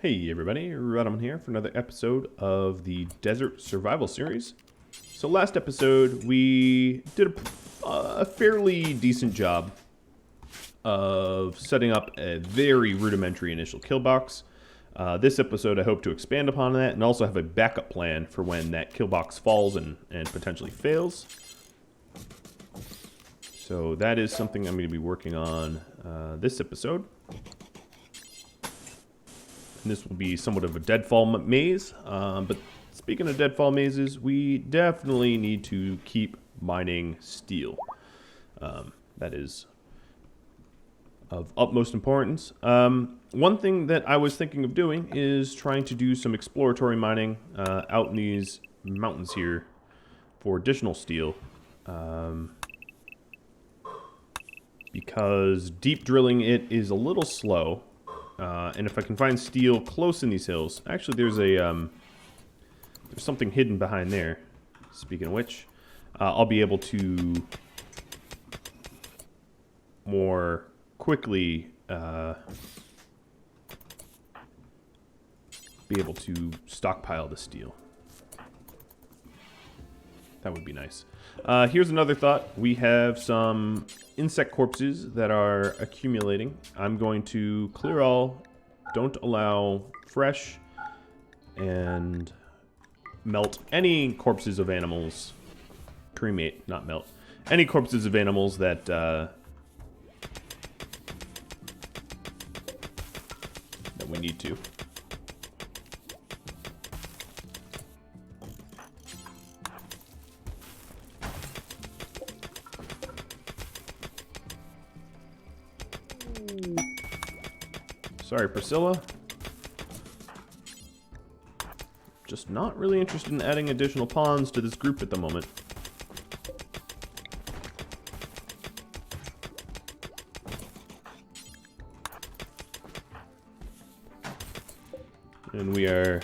Hey everybody, Rodham here for another episode of the Desert Survival Series. So last episode we did a fairly decent job of setting up a very rudimentary initial kill box. This episode I hope to expand upon that and also have a backup plan for when that kill box falls and potentially fails. So that is something I'm going to be working on this episode. And this will be somewhat of a deadfall maze, but speaking of deadfall mazes, we definitely need to keep mining steel. That is of utmost importance. One thing that I was thinking of doing is trying to do some exploratory mining out in these mountains here for additional steel. Because deep drilling it is a little slow. And if I can find steel close in these hills, actually there's something hidden behind there. Speaking of which, I'll be able to more quickly be able to stockpile the steel. That would be nice. Here's another thought. We have some insect corpses that are accumulating. I'm going to clear all, don't allow fresh, and melt any corpses of animals. Cremate, not melt. Any corpses of animals that that we need to. Sorry, Priscilla. Just not really interested in adding additional pawns to this group at the moment. And we are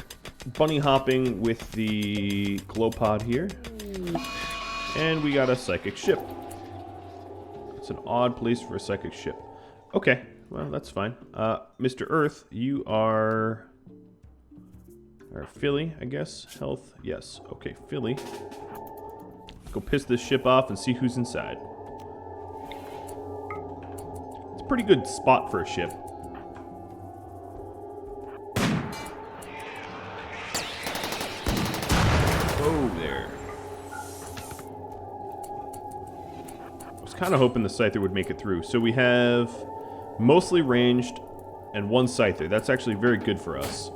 bunny hopping with the glow pod here. And we got a psychic ship. It's an odd place for a psychic ship. Okay. Well, that's fine. Mr. Earth, you are... Or Philly, I guess. Health, yes. Okay, Philly. Go piss this ship off and see who's inside. It's a pretty good spot for a ship. Oh, there. I was kind of hoping the Scyther would make it through. So we have... mostly ranged, and one Scyther. That's actually very good for us.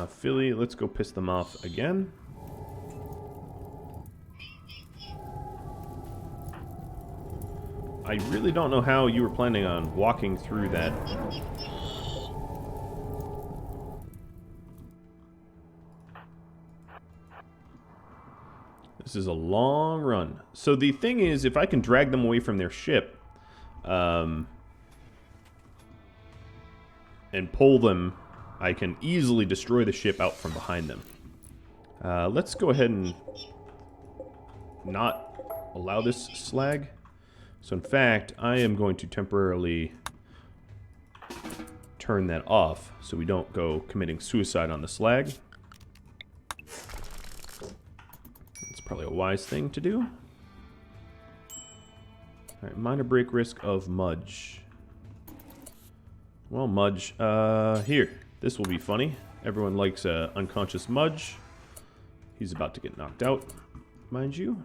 Philly, let's go piss them off again. I really don't know how you were planning on walking through that. This is a long run. So the thing is, if I can drag them away from their ship, and pull them, I can easily destroy the ship out from behind them. Let's go ahead and not allow this slag. So in fact, I am going to temporarily turn that off so we don't go committing suicide on the slag. Probably a wise thing to do. Alright, minor break risk of Mudge. Well, Mudge, here. This will be funny. Everyone likes unconscious Mudge. He's about to get knocked out, mind you.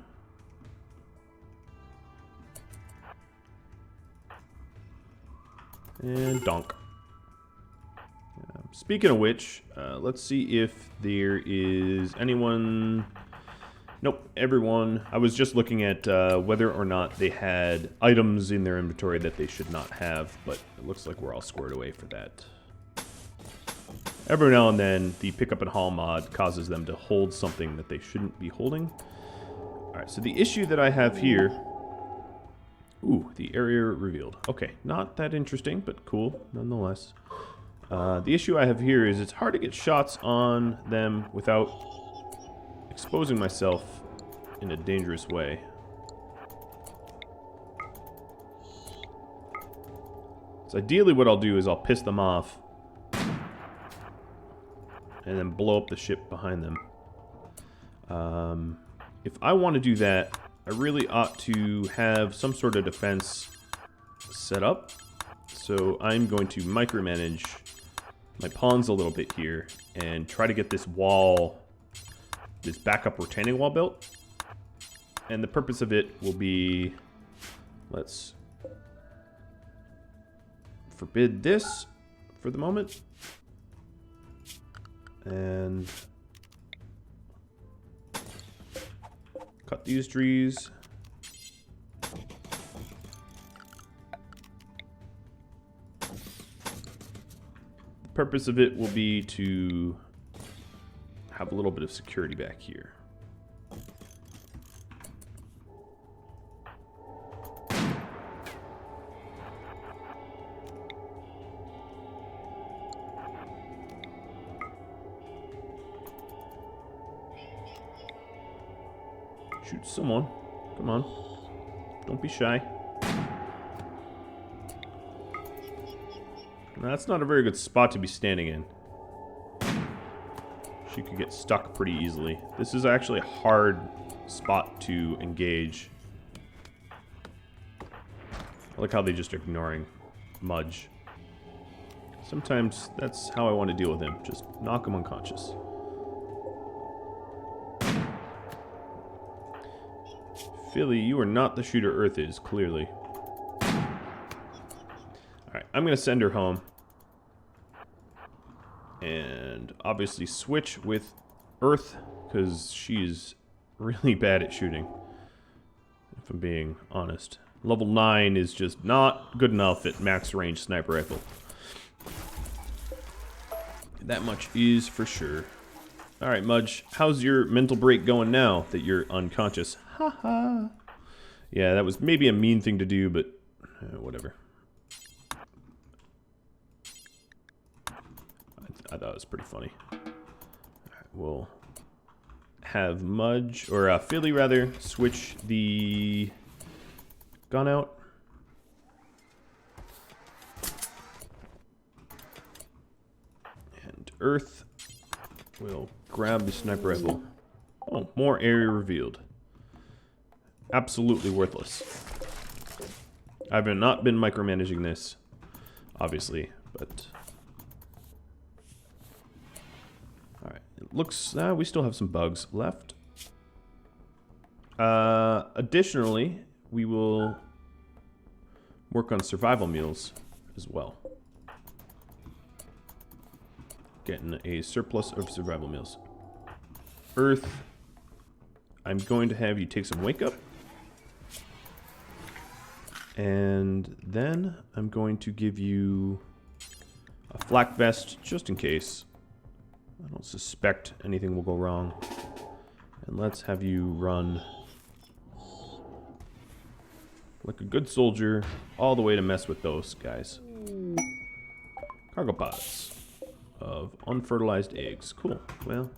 And donk. Speaking of which, let's see if there is anyone... Nope, everyone. I was just looking at whether or not they had items in their inventory that they should not have, but it looks like we're all squared away for that. Every now and then, the pick up and haul mod causes them to hold something that they shouldn't be holding. Alright, so the issue that I have here... Ooh, the area revealed. Okay, not that interesting, but cool, nonetheless. The issue I have here is it's hard to get shots on them without exposing myself in a dangerous way. So ideally what I'll do is I'll piss them off and then blow up the ship behind them. If I want to do that, I really ought to have some sort of defense set up. So I'm going to micromanage my pawns a little bit here and try to get this wall, this backup retaining wall built. And the purpose of it will be, let's forbid this for the moment. And cut these trees. The purpose of it will be to have a little bit of security back here. Shoot someone. Come on. Don't be shy. Now, that's not a very good spot to be standing in. She could get stuck pretty easily. This is actually a hard spot to engage. I like how they're just ignoring Mudge. Sometimes that's how I want to deal with him. Just knock him unconscious. Philly, you are not the shooter Earth is, clearly. Alright, I'm going to send her home. And obviously switch with Earth, because she's really bad at shooting. If I'm being honest. Level 9 is just not good enough at max range sniper rifle. That much is for sure. Alright, Mudge, how's your mental break going now that you're unconscious? Haha. Yeah, that was maybe a mean thing to do, but whatever. I thought it was pretty funny. Alright, we'll have Mudge, or Philly rather, switch the gun out. And Earth will grab the sniper rifle. Oh, more area revealed. Absolutely worthless. I've not been micromanaging this, obviously, but... Alright, it looks... we still have some bugs left. Additionally, we will work on survival meals as well. Getting a surplus of survival meals. Earth, I'm going to have you take some wake up. And then I'm going to give you a flak vest just in case. I don't suspect anything will go wrong. And let's have you run like a good soldier all the way to mess with those guys. Cargo pods of unfertilized eggs. Cool. Well,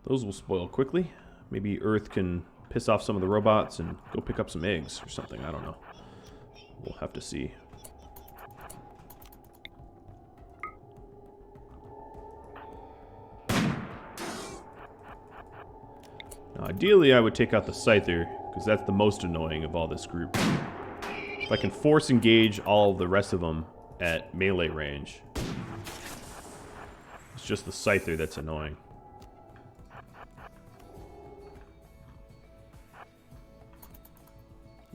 those will spoil quickly. Maybe Earth can piss off some of the robots and go pick up some eggs or something. I don't know. We'll have to see. Now, ideally, I would take out the Scyther, because that's the most annoying of all this group. If I can force engage all the rest of them at melee range. It's just the Scyther that's annoying.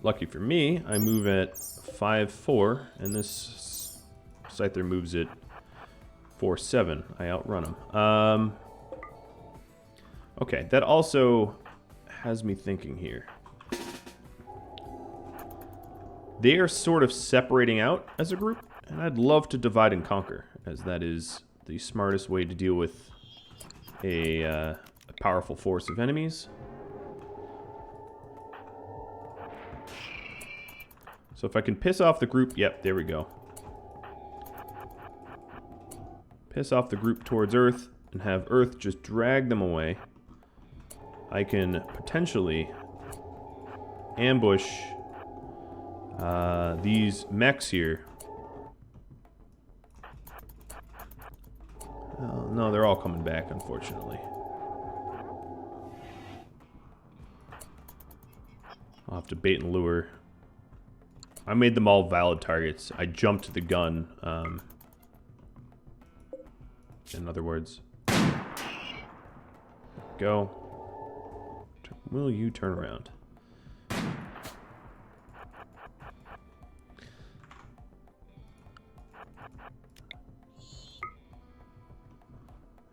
Lucky for me, I move at 5-4, and this Scyther moves at 4-7. I outrun him. Okay, that also has me thinking here. They are sort of separating out as a group, and I'd love to divide and conquer, as that is the smartest way to deal with a powerful force of enemies. So if I can piss off the group, yep, there we go. Piss off the group towards Earth and have Earth just drag them away. I can potentially ambush these mechs here No, they're all coming back, unfortunately. I'll have to bait and lure. I made them all valid targets. I jumped the gun. In other words. Go. Will you turn around?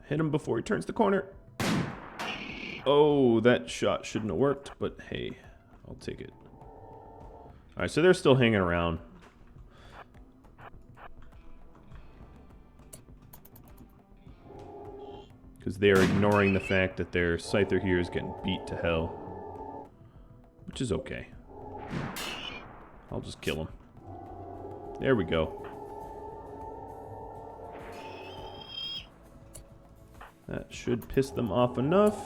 Hit him before he turns the corner. Oh, that shot shouldn't have worked, but hey, I'll take it. Alright, so they're still hanging around. Because they are ignoring the fact that their Scyther here is getting beat to hell. Which is okay. I'll just kill him. There we go. That should piss them off enough.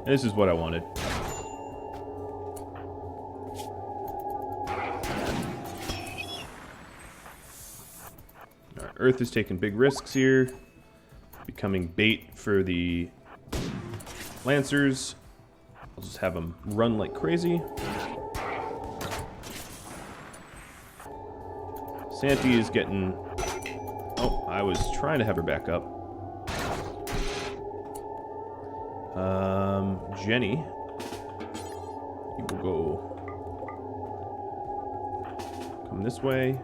And this is what I wanted. Alright, Earth is taking big risks here. Becoming bait for the Lancers. I'll just have them run like crazy. Santi is getting... Oh, I was trying to have her back up. Jenny. You will go... Come this way.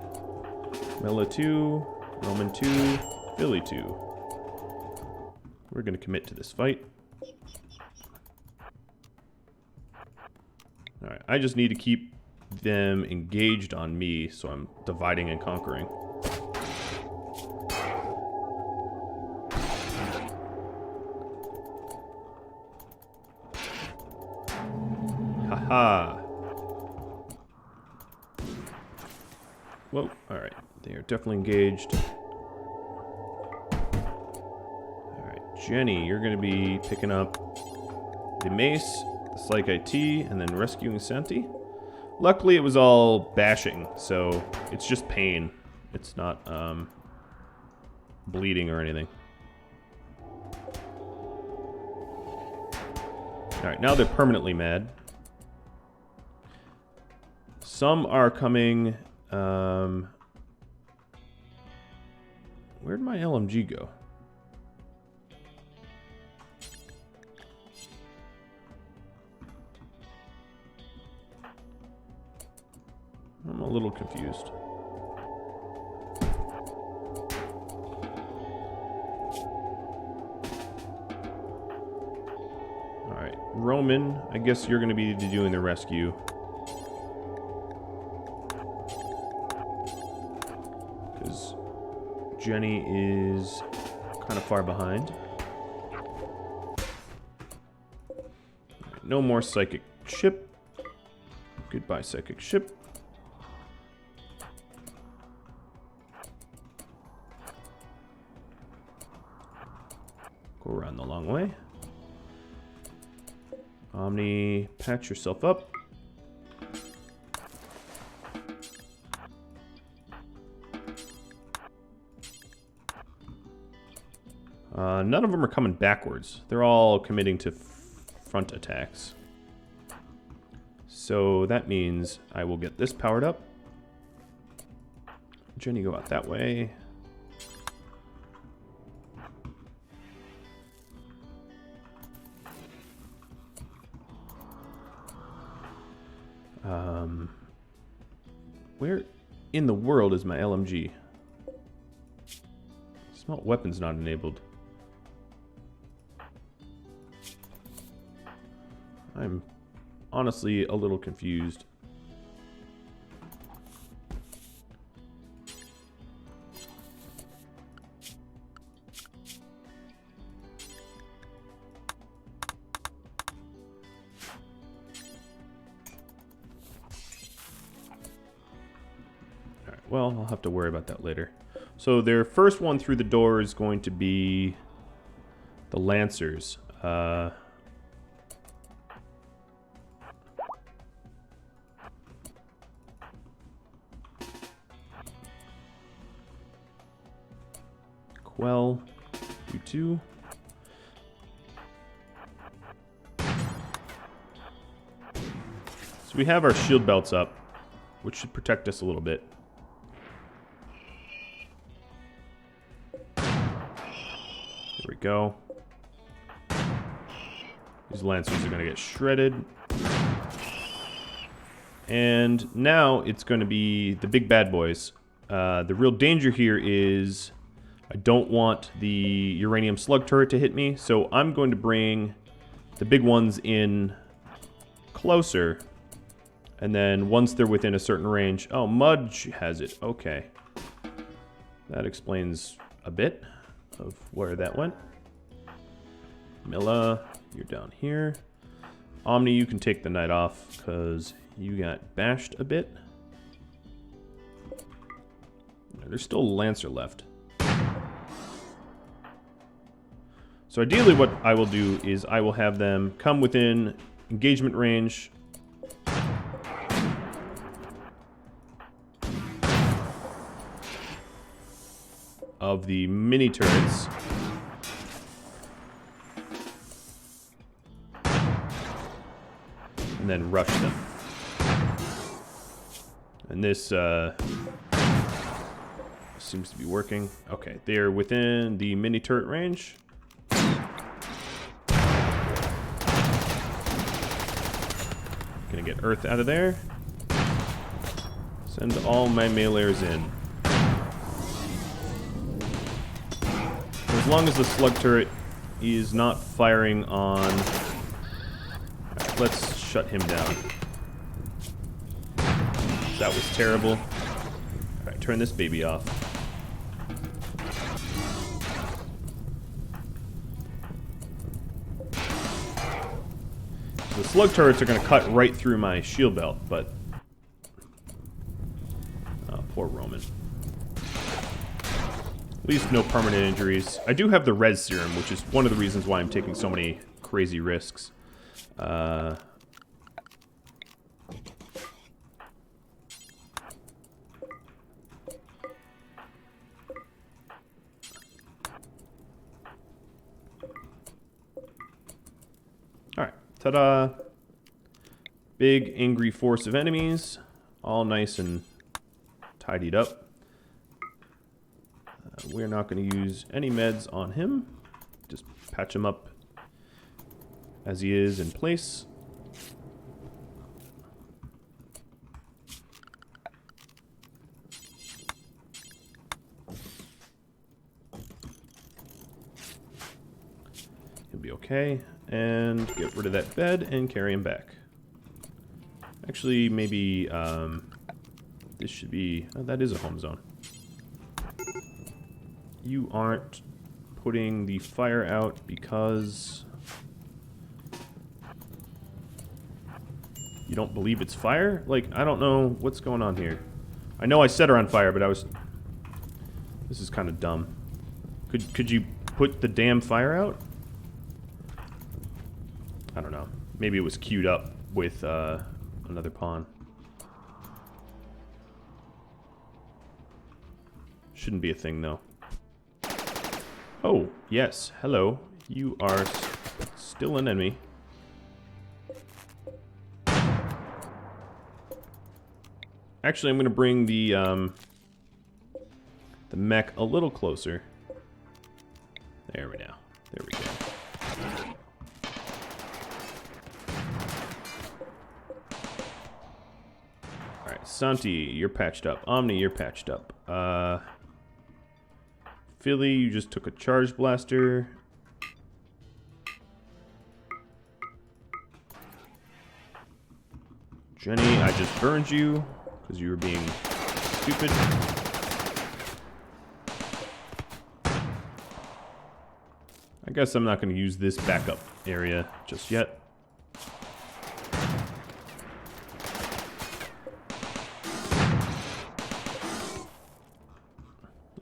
Mela 2. Roman 2. Billy 2. We're going to commit to this fight. Alright, I just need to keep them engaged on me, so I'm dividing and conquering. Haha. Whoa, alright. They are definitely engaged. Alright, Jenny, you're going to be picking up the mace, the Psych IT, and then rescuing Santi. Luckily, it was all bashing, so it's just pain. It's not bleeding or anything. Alright, now they're permanently mad. Some are coming... where'd my LMG go? I'm a little confused. Alright, Roman, I guess you're going to be doing the rescue. Because Jenny is kind of far behind. Right, no more psychic ship. Goodbye, psychic ship. Go around the long way. Omni, patch yourself up. None of them are coming backwards. They're all committing to front attacks. So that means I will get this powered up. Jenny, go out that way. Where in the world is my LMG? Smelt weapon's not enabled. I'm honestly a little confused. Alright, well, I'll have to worry about that later. So their first one through the door is going to be the Lancers. well. You too. So we have our shield belts up, which should protect us a little bit. There we go. These lancers are going to get shredded. And now it's going to be the big bad boys. The real danger here is I don't want the uranium slug turret to hit me, so I'm going to bring the big ones in closer. And then once they're within a certain range... Oh, Mudge has it. Okay. That explains a bit of where that went. Milla, you're down here. Omni, you can take the night off because you got bashed a bit. There's still a Lancer left. So ideally what I will do is I will have them come within engagement range. Of the mini turrets. And then rush them. And this seems to be working. Okay, they're within the mini turret range. Gonna get Earth out of there. Send all my meleers in. As long as the slug turret is not firing on... Right, let's shut him down. That was terrible. Alright, turn this baby off. The slug turrets are going to cut right through my shield belt, but... Oh, poor Roman. At least no permanent injuries. I do have the res serum, which is one of the reasons why I'm taking so many crazy risks. Alright. Ta-da! Big, angry force of enemies. All nice and tidied up. We're not going to use any meds on him. Just patch him up as he is in place. He'll be okay. And get rid of that bed and carry him back. Actually, maybe this should be... Oh, that is a home zone. You aren't putting the fire out because you don't believe it's fire? Like, I don't know what's going on here. I know I set her on fire, but I was... This is kind of dumb. Could you put the damn fire out? I don't know. Maybe it was queued up with another pawn. Shouldn't be a thing, though. Oh, yes. Hello. You are still an enemy. Actually, I'm going to bring the mech a little closer. There we go. There we go. Alright, Santi, you're patched up. Omni, you're patched up. Philly, you just took a charge blaster. Jenny, I just burned you because you were being stupid. I guess I'm not going to use this backup area just yet.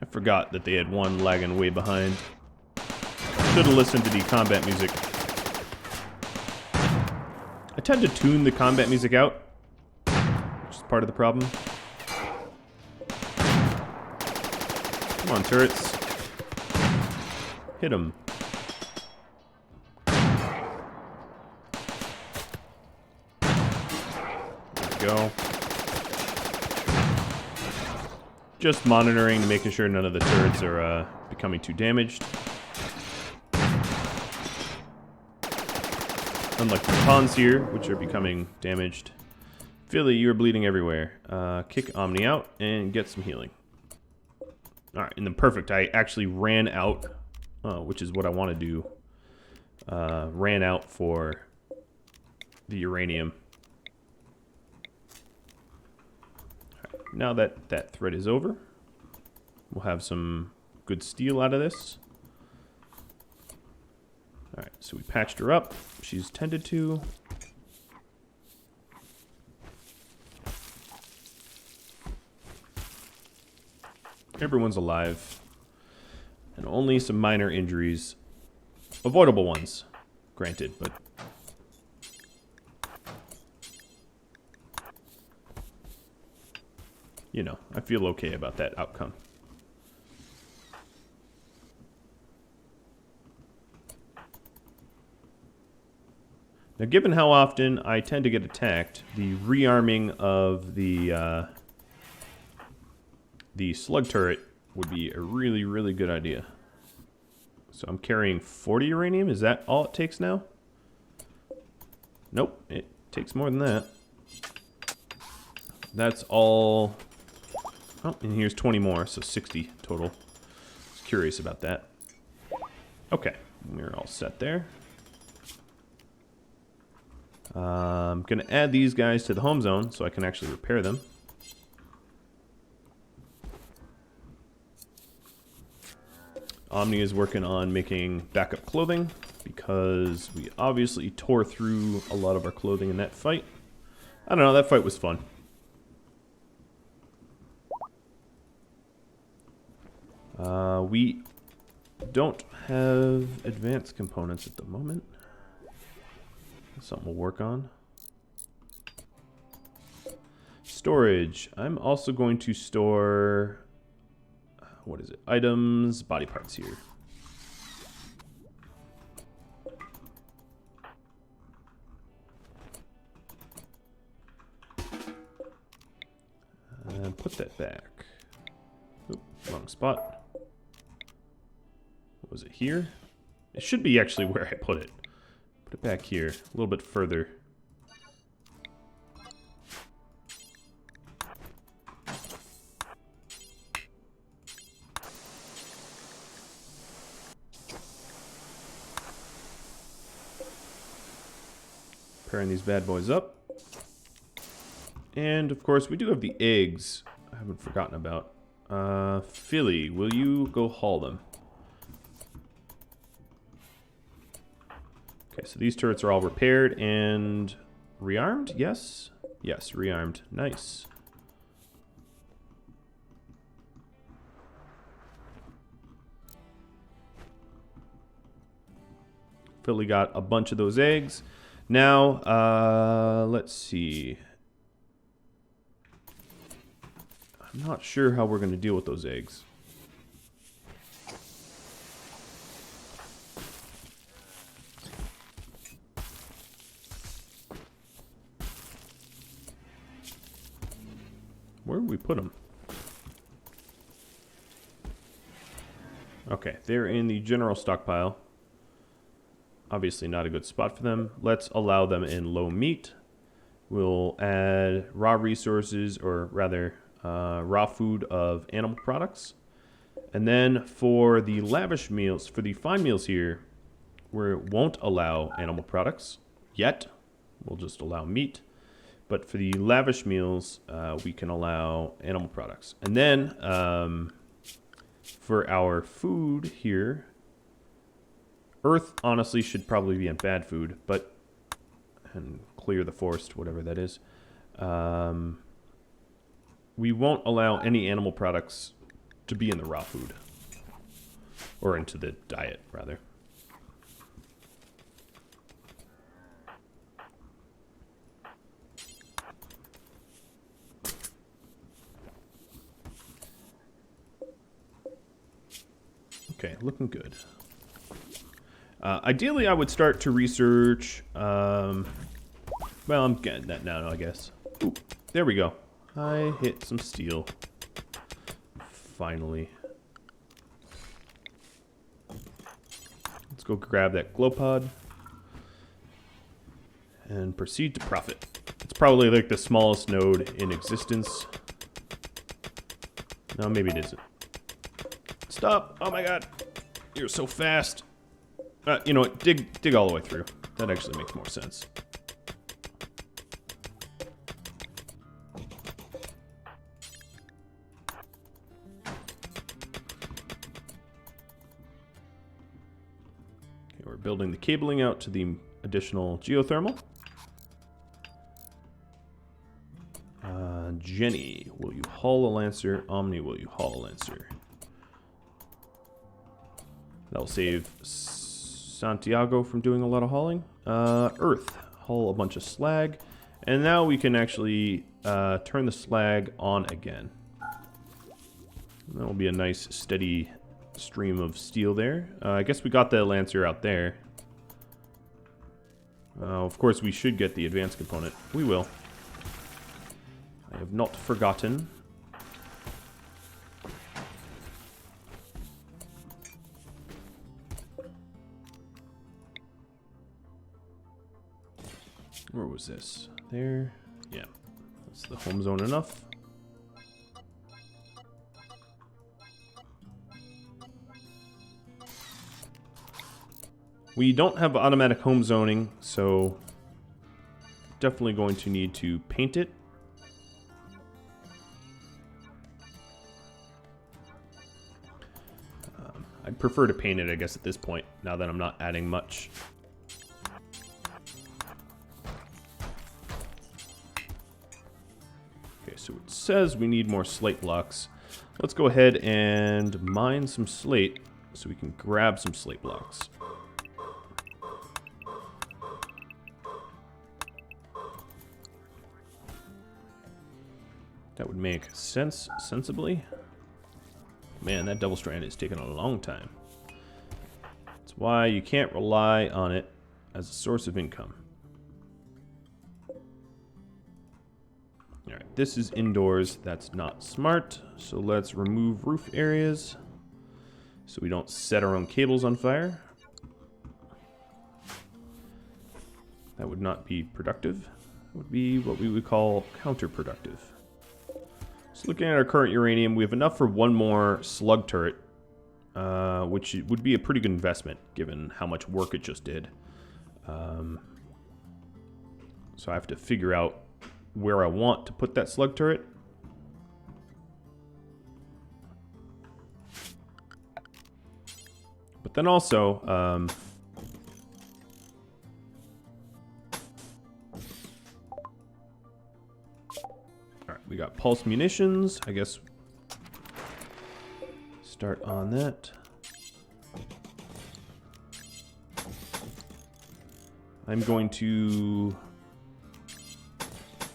I forgot that they had one lagging way behind. Should have listened to the combat music. I tend to tune the combat music out, which is part of the problem. Come on, turrets. Hit him. There we go. Just monitoring, making sure none of the turrets are becoming too damaged. Unlike the pawns here, which are becoming damaged. Philly, you're bleeding everywhere. Kick Omni out and get some healing. Alright, and then perfect. I actually ran out, which is what I want to do. Ran out for the uranium. Right, now that that thread is over, we'll have some good steel out of this. Alright, so we patched her up. She's tended to. Everyone's alive. And only some minor injuries. Avoidable ones, granted, but... you know, I feel okay about that outcome. Now, given how often I tend to get attacked, the rearming of the slug turret would be a really, really good idea. So I'm carrying 40 uranium. Is that all it takes now? Nope, it takes more than that. That's all... oh, and here's 20 more, so 60 total. I was curious about that. Okay, we're all set there. I'm going to add these guys to the home zone so I can actually repair them. Omni is working on making backup clothing because we obviously tore through a lot of our clothing in that fight. I don't know, that fight was fun. We don't have advanced components at the moment. That's something we'll work on. Storage. I'm also going to store... what is it? Items, body parts here. And put that back. Oop, wrong spot. What was it, here? It should be actually where I put it. Put it back here, a little bit further. Pairing these bad boys up. And, of course, we do have the eggs I haven't forgotten about. Philly, will you go haul them? Okay, so these turrets are all repaired and rearmed? Yes? Yes, rearmed. Nice. Philly got a bunch of those eggs. Now, let's see. I'm not sure how we're going to deal with those eggs. Where did we put them? Okay, they're in the general stockpile. Obviously not a good spot for them. Let's allow them in low meat. We'll add raw resources, or rather raw food of animal products. And then for the lavish meals, for the fine meals here, we won't allow animal products yet. We'll just allow meat. But for the lavish meals, we can allow animal products. And then for our food here, earth honestly should probably be in bad food, but and clear the forest, whatever that is. We won't allow any animal products to be in the raw food, or into the diet, rather. Okay, looking good. Ideally, I would start to research... well, I'm getting that now, I guess. Ooh, there we go. I hit some steel. Finally. Let's go grab that glow pod. And proceed to profit. It's probably like the smallest node in existence. No, maybe it isn't. Stop! Oh my god! You're so fast! You know what? Dig all the way through. That actually makes more sense. Okay, we're building the cabling out to the additional geothermal. Jenny, will you haul a Lancer? Omni, will you haul a Lancer? That'll save Santiago from doing a lot of hauling. Earth, haul a bunch of slag. And now we can actually turn the slag on again. That will be a nice steady stream of steel there. I guess we got the Lancer out there. Of course, we should get the advanced component. We will. I have not forgotten. Where was this? There. Yeah. That's the home zone enough. We don't have automatic home zoning, so definitely going to need to paint it. I'd prefer to paint it, I guess, at this point, now that I'm not adding much. Okay, so it says we need more slate blocks. Let's go ahead and mine some slate so we can grab some slate blocks. That would make sense, sensibly. Man, that double strand is taking a long time. That's why you can't rely on it as a source of income. Alright, this is indoors. That's not smart. So let's remove roof areas so we don't set our own cables on fire. That would not be productive. It would be what we would call counterproductive. So looking at our current uranium, we have enough for one more slug turret, which would be a pretty good investment given how much work it just did. So I have to figure out where I want to put that slug turret. But then also, we got pulse munitions, I guess. Start on that. I'm going to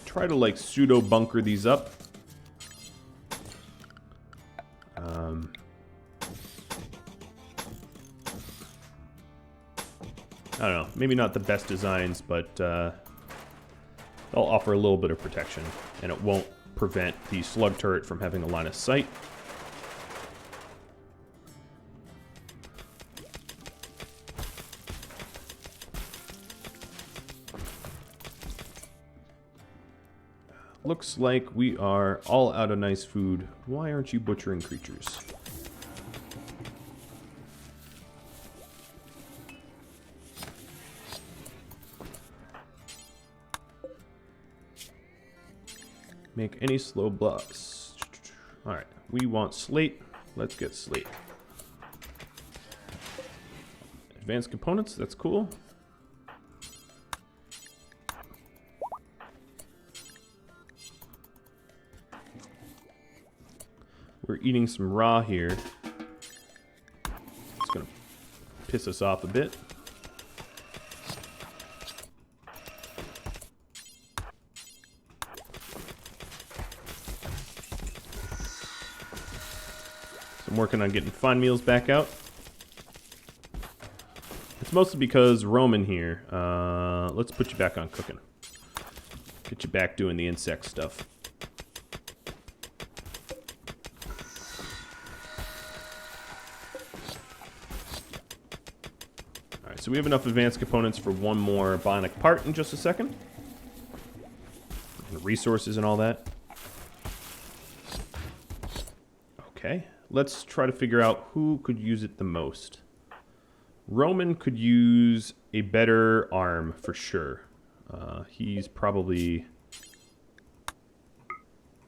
try to like pseudo bunker these up. I don't know, maybe not the best designs, but they'll offer a little bit of protection, and it won't prevent the slug turret from having a line of sight. Looks like we are all out of nice food. Why aren't you butchering creatures? Make any slow blocks. Alright, we want slate. Let's get slate. Advanced components, that's cool. We're eating some raw here. It's gonna piss us off a bit. I'm working on getting fine meals back out. It's mostly because Roman here. Let's put you back on cooking. Get you back doing the insect stuff. Alright, so we have enough advanced components for one more bionic part in just a second. The resources and all that. Okay, let's try to figure out who could use it the most. Roman could use a better arm for sure. He's probably...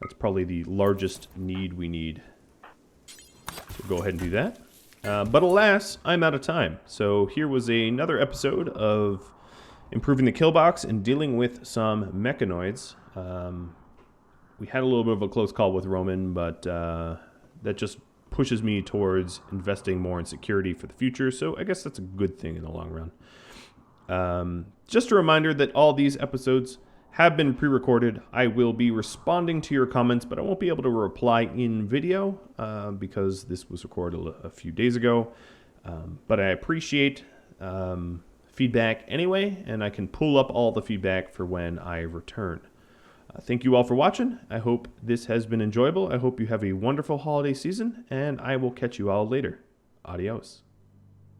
That's probably the largest need we need. So go ahead and do that. But alas, I'm out of time. So here was another episode of improving the kill box and dealing with some mechanoids. We had a little bit of a close call with Roman, but that just pushes me towards investing more in security for the future. So I guess that's a good thing in the long run. Just a reminder that all these episodes have been pre-recorded. I will be responding to your comments, but I won't be able to reply in video because this was recorded a few days ago. But I appreciate feedback anyway, and I can pull up all the feedback for when I return. Thank you all for watching. I hope this has been enjoyable. I hope you have a wonderful holiday season, and I will catch you all later. Adios.